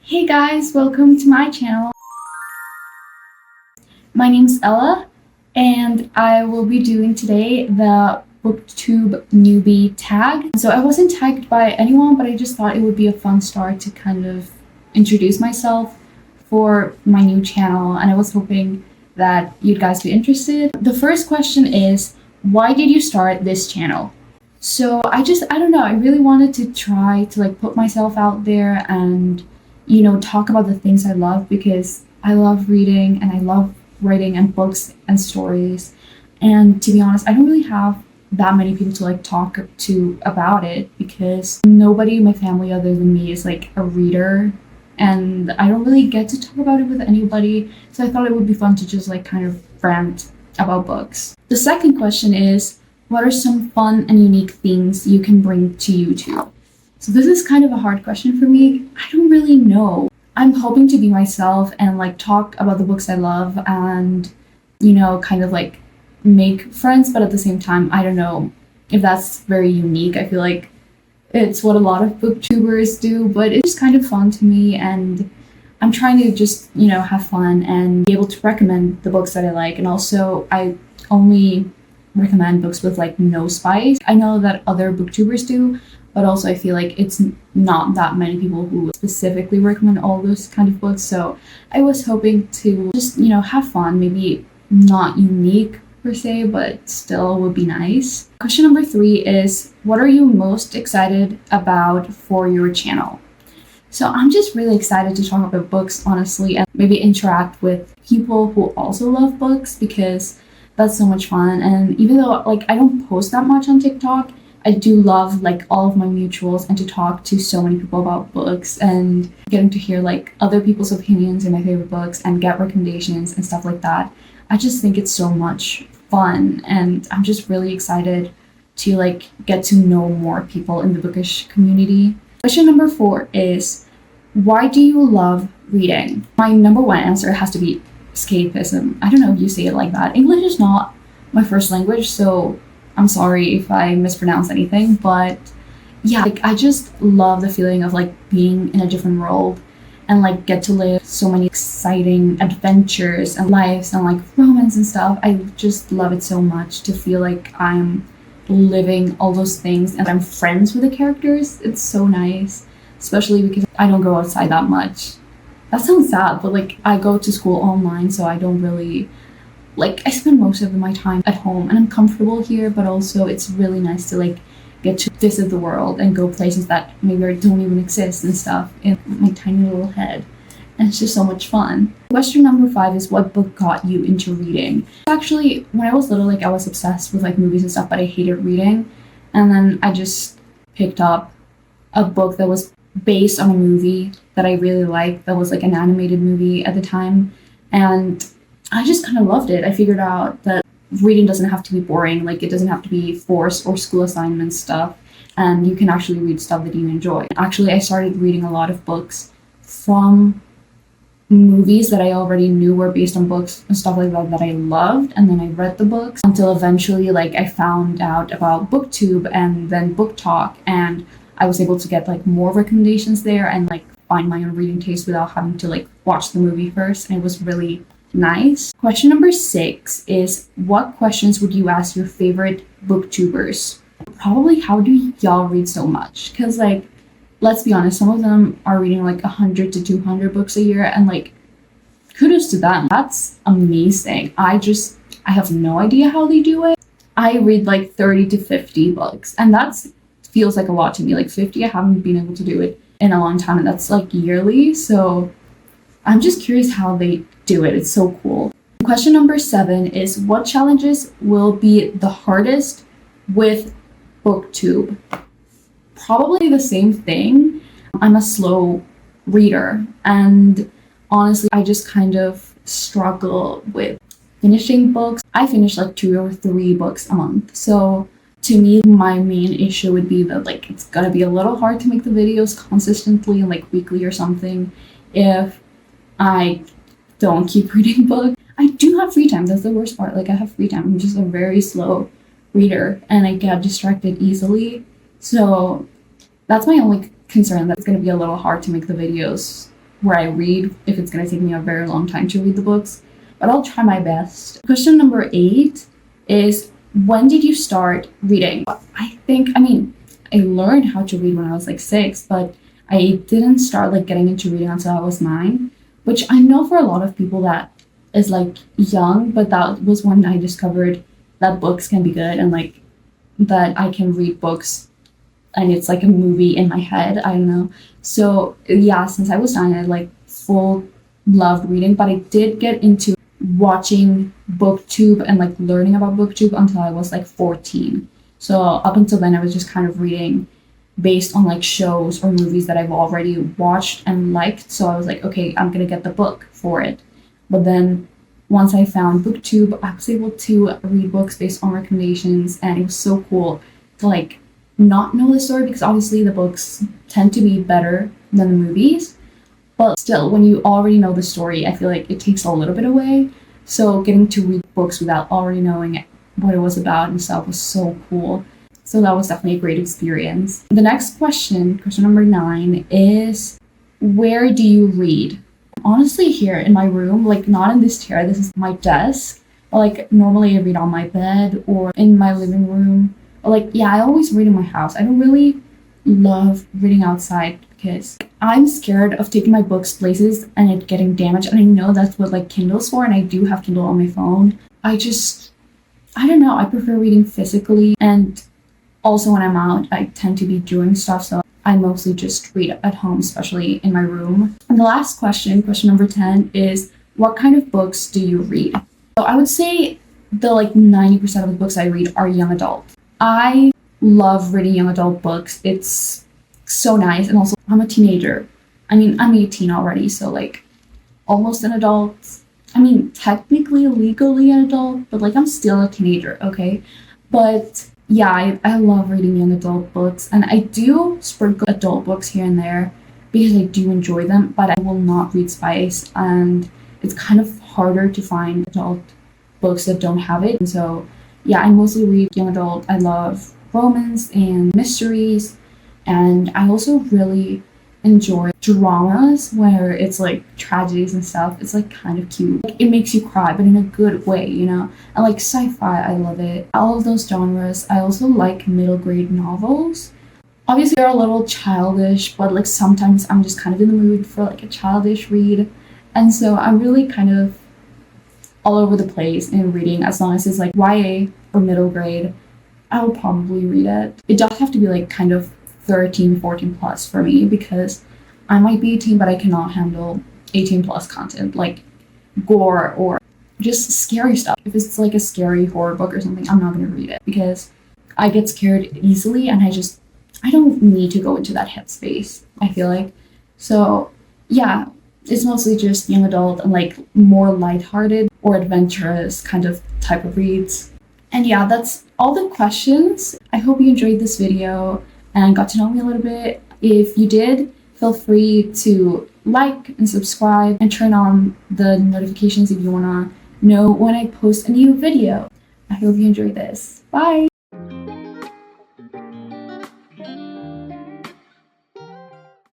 Hey guys, welcome to my channel. My name's Ella, and I will be doing today the BookTube Newbie Tag. So I wasn't tagged by anyone, but I just thought it would be a fun start to kind of introduce myself for my new channel, and I was hoping that you'd guys be interested. The first question is, why did you start this channel? So I don't know, I really wanted to try to put myself out there and talk about the things I love, because I love reading and I love writing and books and stories. And to be honest, I don't really have that many people to talk to about it, because nobody in my family other than me is a reader, and I don't really get to talk about it with anybody. So I thought it would be fun to just kind of rant about books. The second question is, what are some fun and unique things you can bring to YouTube? So this is kind of a hard question for me. I don't really know. I'm hoping to be myself and talk about the books I love and, kind of make friends, but at the same time, I don't know if that's very unique. I feel like it's what a lot of booktubers do, but it's just kind of fun to me, and I'm trying to just, have fun and be able to recommend the books that I like. And also, I only recommend books with no spice. I know that other booktubers do, but also I feel like it's not that many people who specifically recommend all those kind of books. So I was hoping to just, have fun, maybe not unique per se, but still would be nice. Question number 3 is, what are you most excited about for your channel? So I'm just really excited to talk about books, honestly, and maybe interact with people who also love books, because that's so much fun. And even though I don't post that much on TikTok, I do love all of my mutuals and to talk to so many people about books and getting to hear other people's opinions in my favorite books and get recommendations and stuff like that. I just think it's so much fun, and I'm just really excited to get to know more people in the bookish community. Question number 4 is, why do you love reading? My number one answer has to be escapism. I don't know if you say it like that. English is not my first language, so I'm sorry if I mispronounce anything, but yeah, I just love the feeling of being in a different world and get to live so many exciting adventures and lives and romance and stuff. I just love it so much to feel I'm living all those things and I'm friends with the characters. It's so nice, especially because I don't go outside that much. That sounds sad, but I go to school online, so I don't really I spend most of my time at home, and I'm comfortable here, but also it's really nice to get to visit the world and go places that maybe don't even exist and stuff in my tiny little head. And it's just so much fun. Question number 5 is, what book got you into reading? Actually, when I was little, I was obsessed with movies and stuff, but I hated reading. And then I just picked up a book that was based on a movie that I really liked, that was an animated movie at the time. And I just kind of loved it. I figured out that reading doesn't have to be boring. It doesn't have to be forced or school assignment stuff. And you can actually read stuff that you enjoy. Actually, I started reading a lot of books from movies that I already knew were based on books and stuff like that I loved. And then I read the books until eventually I found out about BookTube and then Book Talk. And I was able to get more recommendations there and find my own reading taste without having to watch the movie first. And it was really nice. Question number 6 is, what questions would you ask your favorite booktubers? Probably, how do y'all read so much? Because let's be honest, some of them are reading 100 to 200 books a year, and kudos to them. That's amazing. I have no idea how they do it. I read 30 to 50 books, and that feels like a lot to me. 50, I haven't been able to do it in a long time, and that's yearly. So I'm just curious how they do it. It's so cool. Question number 7 is, what challenges will be the hardest with BookTube? Probably the same thing. I'm a slow reader, and honestly, I just kind of struggle with finishing books. I finish 2 or 3 books a month. So to me, my main issue would be that it's gonna be a little hard to make the videos consistently and weekly or something if I don't keep reading books. I do have free time. That's the worst part. I have free time. I'm just a very slow reader, and I get distracted easily. So that's my only concern, that it's going to be a little hard to make the videos where I read if it's gonna take me a very long time to read the books, but I'll try my best. Question number 8 is, when did you start reading? I learned how to read when I was like 6, but I didn't start like getting into reading until I was 9, which I know for a lot of people that is like young, but that was when I discovered that books can be good and like that I can read books and it's like a movie in my head. I don't know. So yeah, since I was 9, I like full loved reading, but I did get into watching BookTube and like learning about BookTube until I was like 14. So up until then, I was just kind of reading based on like shows or movies that I've already watched and liked. So I was like, okay, I'm gonna get the book for it. But then once I found BookTube, I was able to read books based on recommendations, and it was so cool to like not know the story, because obviously the books tend to be better than the movies. But still, when you already know the story, I feel like it takes a little bit away. So getting to read books without already knowing what it was about and stuff was so cool. So that was definitely a great experience. The next question number 9, is, where do you read? Honestly, here in my room, like not in this chair, this is my desk. But like normally I read on my bed or in my living room. Or like, yeah, I always read in my house. I don't really love reading outside because I'm scared of taking my books places and it getting damaged. And I know that's what like Kindle's for, and I do have Kindle on my phone. I don't know, I prefer reading physically, and also when I'm out, I tend to be doing stuff, so I mostly just read at home, especially in my room. And the last question number 10, is, what kind of books do you read? So I would say the like 90% of the books I read are young adult. I love reading young adult books. It's so nice, and also I'm a teenager. I'm 18 already, so like almost an adult. Technically, legally an adult, but like I'm still a teenager, okay? But yeah, I love reading young adult books, and I do sprinkle adult books here and there because I do enjoy them, but I will not read spice, and it's kind of harder to find adult books that don't have it. And so yeah, I mostly read young adult. I love romance and mysteries, and I also really enjoy dramas where it's like tragedies and stuff. It's like kind of cute. Like, it makes you cry, but in a good way, you know? And like sci-fi, I love it. All of those genres. I also like middle grade novels. Obviously they're a little childish, but like sometimes I'm just kind of in the mood for like a childish read. And so I'm really kind of all over the place in reading. As long as it's like YA or middle grade, I will probably read it. It does have to be like kind of 13, 14 plus for me, because I might be 18, but I cannot handle 18 plus content like gore or just scary stuff. If it's like a scary horror book or something, I'm not going to read it because I get scared easily, and I don't need to go into that headspace, I feel like. So yeah, it's mostly just young adult and like more lighthearted or adventurous kind of type of reads. And yeah, that's all the questions. I hope you enjoyed this video and got to know me a little bit. If you did, feel free to like and subscribe and turn on the notifications if you want to know when I post a new video. I hope you enjoyed this. Bye!